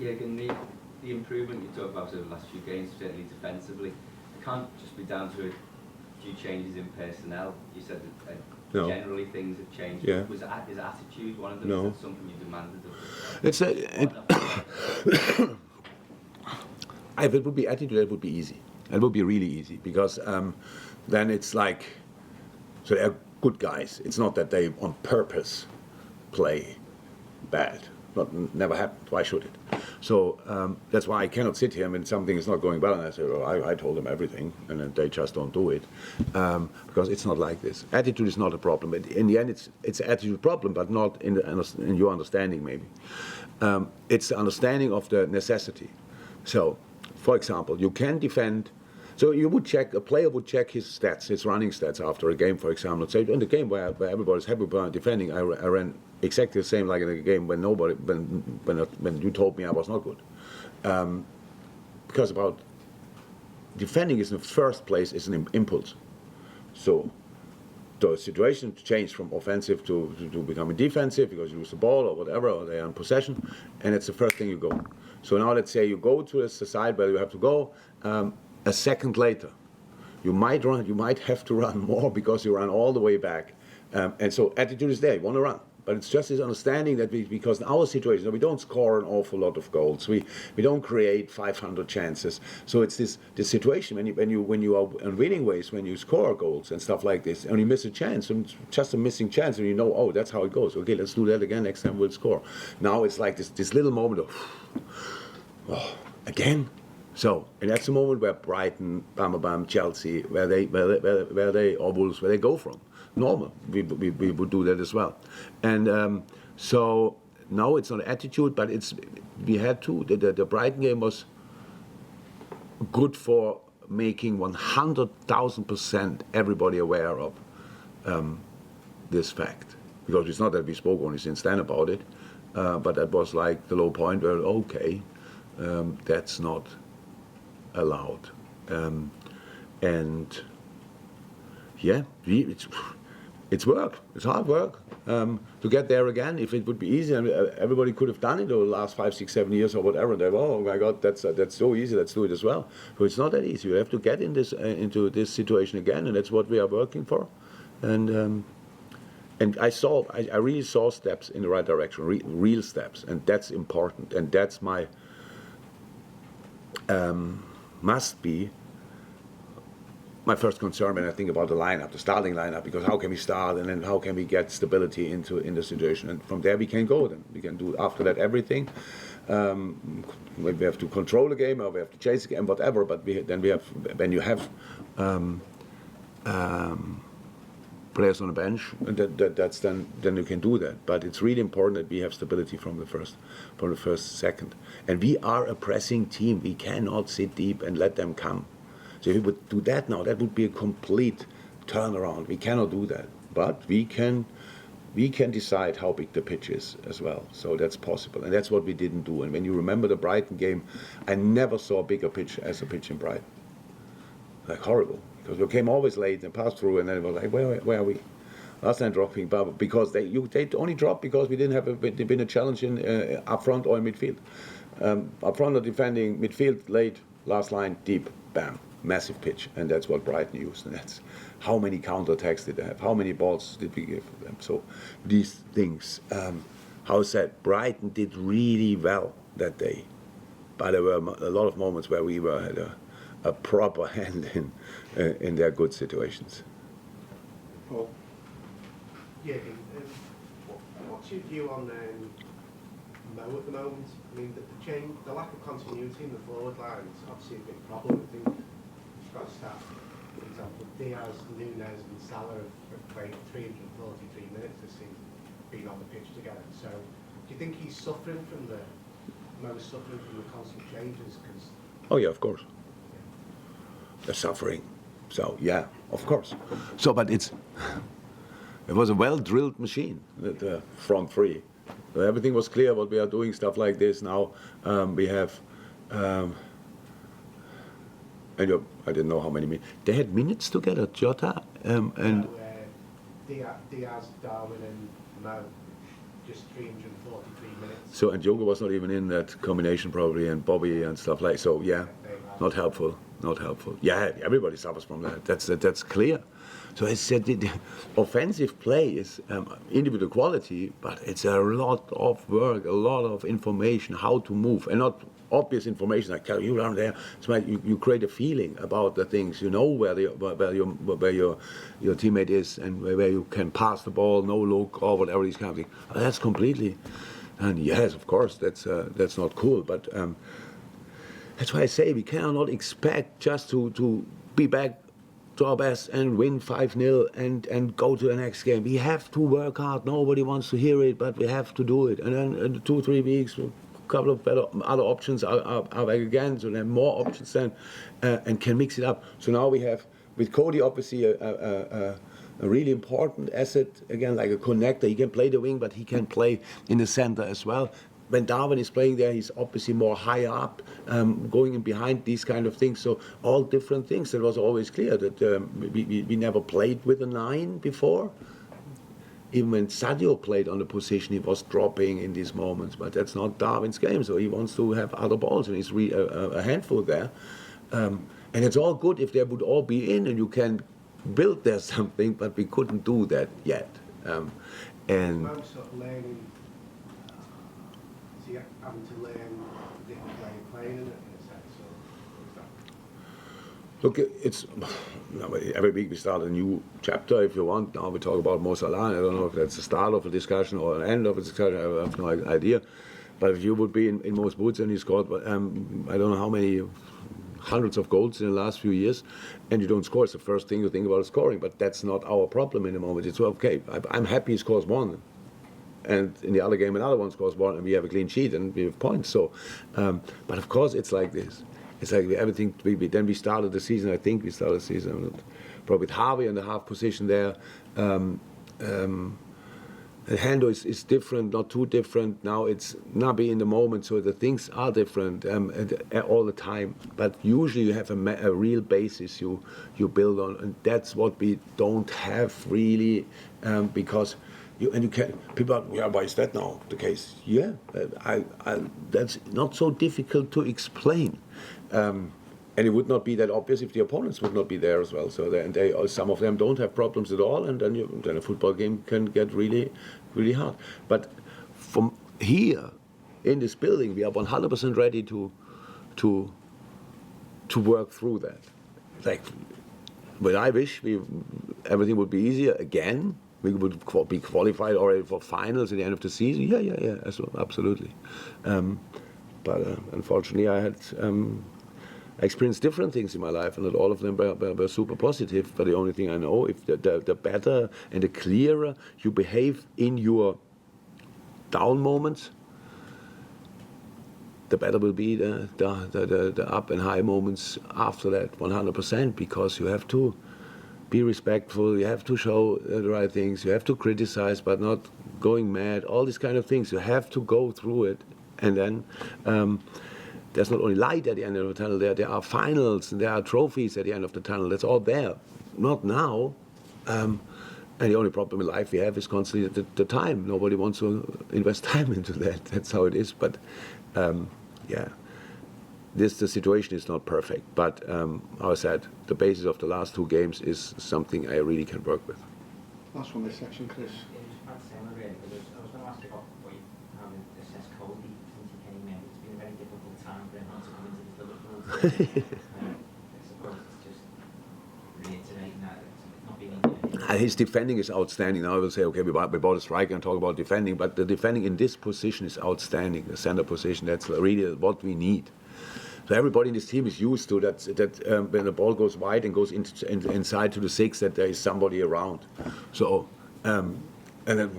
Jürgen, the improvement you talk about over the last few games, certainly defensively, it can't just be down to a few changes in personnel. You said that No. generally things have changed. Yeah. Was is attitude one of them? No. Is that something you demanded of It's if it would be attitude, it would be easy. It would be really easy because then it's like, so they're good guys. It's not that they on purpose play bad. Never happened. Why should it? So that's why I cannot sit here when something is not going well and I say, oh, I told them everything, and then they just don't do it because it's not like this. Attitude is not a problem. In the end, it's an attitude problem, but not in your understanding maybe. It's the understanding of the necessity. So, for example, you can defend. So you would check, a player would check his stats, his running stats after a game, for example. Say in the game where everybody's happy about defending, I ran exactly the same like in the game when when you told me I was not good. Because about defending is in the first place is an impulse. So the situation changed from offensive to becoming defensive because you lose the ball or whatever, or they are in possession, and it's the first thing you go. So now let's say you go to the side where you have to go. A second later, you might run. You might have to run more because you run all the way back, and so attitude is there. You want to run, but it's just this understanding that because in our situation we don't score an awful lot of goals. We don't create 500 chances. So it's this situation when you are in winning ways, when you score goals and stuff like this, and you miss a chance, and it's just a missing chance, and you know, oh, that's how it goes. Okay, let's do that again. Next time we'll score. Now it's like this little moment of, oh, again. So, and that's the moment where Brighton, Chelsea, where they or Wolves, where they go from. Normal, we would do that as well. And so now it's not attitude, but we had to. The Brighton game was good for making 100,000% everybody aware of this fact. Because it's not that we spoke only since then about it, but that was like the low point where, okay, that's not allowed, and yeah, it's work. It's hard work to get there again. If it would be easy, and everybody could have done it over the last 5, 6, 7 years or whatever. They oh my God, that's so easy. Let's do it as well. So it's not that easy. You have to get into this situation again, and that's what we are working for. And I really saw steps in the right direction, real steps, and that's important. And that's my must be my first concern when I think about the lineup, the starting lineup, because how can we start and then how can we get stability in the situation, and from there we can go. Then we can do after that everything. Maybe we have to control the game or we have to chase the game, whatever. But when you have players on the bench, that's then you can do that. But it's really important that we have stability from the first second. And we are a pressing team. We cannot sit deep and let them come. So if we would do that now, that would be a complete turnaround. We cannot do that. But we can decide how big the pitch is as well. So that's possible. And that's what we didn't do. And when you remember the Brighton game, I never saw a bigger pitch as a pitch in Brighton. Like horrible. Because we came always late and passed through, and then it was like, where are we? Last time dropping, but because they only dropped because we didn't been a challenge in up front or in midfield. Up front or defending, midfield late, last line deep, bam, massive pitch, and that's what Brighton used. And that's how many counterattacks did they have? How many balls did we give them? So these things, how said Brighton did really well that day, but there were a lot of moments where we had a proper hand in their good situations. Paul? Yeah, what's your view on Mo at the moment? I mean, the lack of continuity in the forward line is obviously a big problem. I think you've got staff, for example, Diaz, Nunes and Salah have played 343 minutes this season, been on the pitch together. So do you think Mo's suffering from the constant changes? Oh yeah, of course. The suffering. So yeah, of course. So, but it was a well-drilled machine, the front three. So everything was clear what we are doing, stuff like this. Now we have, and I didn't know how many minutes. They had minutes together, Jota and Diaz, Darwin and Mo. just 343 minutes. So, and Diogo was not even in that combination probably, and Bobby and stuff like. So yeah, not helpful. Not helpful. Yeah, everybody suffers from that. That's clear. So I said the offensive play is individual quality, but it's a lot of work, a lot of information, how to move, and not obvious information like tell you down there. It's like you create a feeling about the things. You know where your teammate is and where you can pass the ball, no look, or whatever these kind of things. That's completely. And yes, of course, that's not cool, but. That's why I say we cannot expect just to be back to our best and win 5-0 and go to the next game. We have to work hard. Nobody wants to hear it, but we have to do it. And then in 2-3 weeks, a couple of better other options are back again. So there are more options then and can mix it up. So now we have, with Cody, obviously a really important asset, again, like a connector. He can play the wing, but he can play in the center as well. When Darwin is playing there, he's obviously more higher up, going in behind these kind of things. So all different things. It was always clear that we never played with a 9 before. Even when Sadio played on the position, he was dropping in these moments. But that's not Darwin's game, so he wants to have other balls, and he's a handful there. And it's all good if they would all be in, and you can build there something, but we couldn't do that yet. And Most sort of learning. So you're having to learn different way of playing in a sense, or is that? look, it's every week we start a new chapter if you want. Now we talk about Mo Salah. I don't know if that's the start of a discussion or an end of a discussion. I have no idea. But if you would be in Mo's boots and he scored, I don't know how many hundreds of goals in the last few years, and you don't score, it's the first thing you think about is scoring. But that's not our problem in the moment. It's okay. I'm happy he scores one. And in the other game, another one scores one, and we have a clean sheet and we have points. So, but of course, it's like this. It's like everything. Then we started the season. I think we started the season probably with Harvey in the half position there. Hendo is different, not too different. Now it's Naby in the moment, so the things are different all the time. But usually you have a real basis you build on, and that's what we don't have really, because. You can people are, yeah, why is that now the case? Yeah, that's not so difficult to explain, and it would not be that obvious if the opponents would not be there as well. So some of them don't have problems at all, and then a football game can get really, really hard. But from here in this building, we are 100% ready to work through that. Like, but I wish everything would be easier again. We would be qualified already for finals at the end of the season. Yeah, absolutely. But unfortunately, I had experienced different things in my life, and not all of them were super positive. But the only thing I know, if the better and the clearer you behave in your down moments, the better will be the up and high moments after that, 100%, because you have to be respectful, you have to show the right things, you have to criticize but not going mad, all these kind of things. You have to go through it, and then there's not only light at the end of the tunnel, there are finals, and there are trophies at the end of the tunnel. That's all there. Not now. And the only problem in life we have is constantly the time. Nobody wants to invest time into that. That's how it is. But yeah. The situation is not perfect, but as I said, the basis of the last 2 games is something I really can work with. Last one this section, Chris. Yeah, just about similar really, because I was going to ask you about what you assess Cody since he came in. It's been a very difficult time for him not to come into the Liverpool team. I suppose it's just reiterating that it's not being easy. His defending is outstanding. Now I will say, okay, we bought a striker and talk about defending, but the defending in this position is outstanding. The center position, that's really what we need. So everybody in this team is used to that when the ball goes wide and goes inside to the 6, that there is somebody around. So and then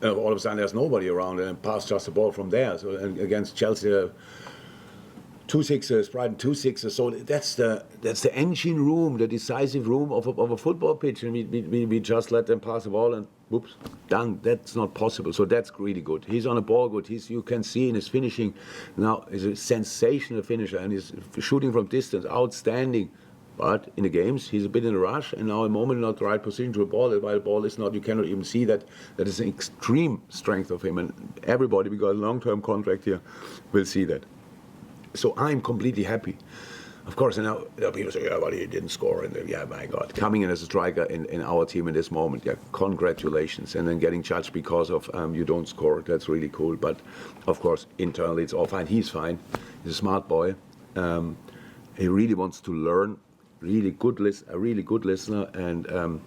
all of a sudden there's nobody around, and then pass just the ball from there. So and against Chelsea, 2 sixers, Brighton 2 sixers. So that's the engine room, the decisive room of a football pitch, and we just let them pass the ball and whoops, done. That's not possible. So that's really good. He's on a ball good. You can see in his finishing now, he's a sensational finisher, and he's shooting from distance, outstanding. But in the games, he's a bit in a rush, and now a moment not the right position to a ball. While the ball is not, you cannot even see that. That is an extreme strength of him, and everybody, we got a long-term contract here, will see that. So I'm completely happy. Of course, and now people say, yeah, but he didn't score. And yeah, my God, coming in as a striker in our team in this moment, yeah, congratulations. And then getting judged because of you don't score, that's really cool. But of course, internally, it's all fine. He's fine. He's a smart boy. He really wants to learn. A really good listener, and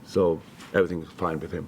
so everything's fine with him.